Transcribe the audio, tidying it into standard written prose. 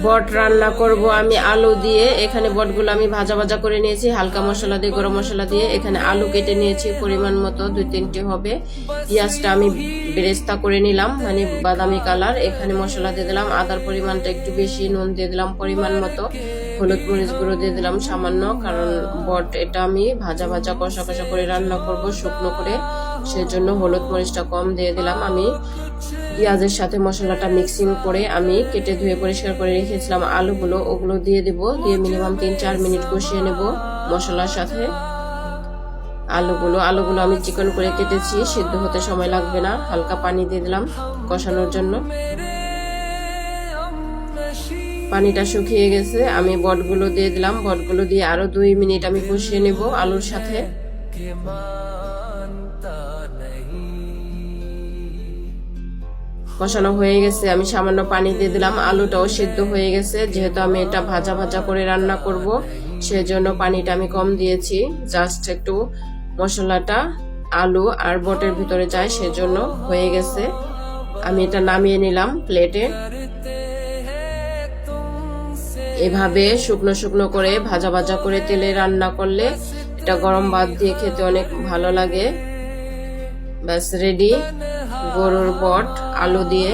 বট রান্না করব আমি আলু দিয়ে। এখানে বটগুলো আমি ভাজা ভাজা করে নিয়েছি হালকা মশলা দিয়ে, গরম মশলা দিয়ে। এখানে আলু কেটে নিয়েছি পরিমাণ মতো, 2-3টি হবে। পেঁয়াজটা আমি বেরেস্তা করে নিলাম, মানে বাদামি কালার। এখানে মশলা দিয়ে দিলাম, আদার পরিমাণটা একটু বেশি, নুন দিয়ে দিলাম পরিমাণ মতো, হলুদ মরিচ গুঁড়ো দিয়ে দিলাম সামান্য, কারণ বট এটা আমি ভাজা ভাজা কষা কষা করে রান্না করব শুকনো করে, সেজন্য হলুদ মরিচটা কম দিয়ে দিলাম। আমি পেঁয়াজের সাথে মশলাটা মিক্সিং করে আমি কেটে ধুয়ে পরিষ্কার করে রেখেছিলাম আলুগুলো, ওগুলো দিয়ে দেব। দিয়ে মিনিমাম 3-4 মিনিট কষিয়ে নেব মশলার সাথে আলুগুলো আমি চিকন করে কেটেছি, সিদ্ধ হতে সময় লাগবে না। হালকা পানি দিয়ে দিলাম কষানোর জন্য। পানিটা শুকিয়ে গেছে, আমি বটগুলো দিয়ে দিলাম। বটগুলো দিয়ে আরো 2 মিনিট আমি কষিয়ে নেব আলুর সাথে। কষানো হয়ে গেছে, আমি সামান্য পানি দিয়ে দিলাম। আলুটাও সিদ্ধ হয়ে গেছে, যেহেতু আমি এটা ভাজা ভাজা করে রান্না করব, সেজন্য পানিটা আমি কম দিয়েছি। জাস্ট একটু মশলাটা আলু আর বটের ভিতরে যায়, সেজন্য হয়ে গেছে। আমি এটা নামিয়ে নিলাম প্লেটে। এভাবে শুকনো শুকনো করে ভাজা ভাজা করে তেলে রান্না করলে এটা গরম ভাত দিয়ে খেতে অনেক ভালো লাগে। ব্যাস রেডি গরুর বট আলু দিয়ে।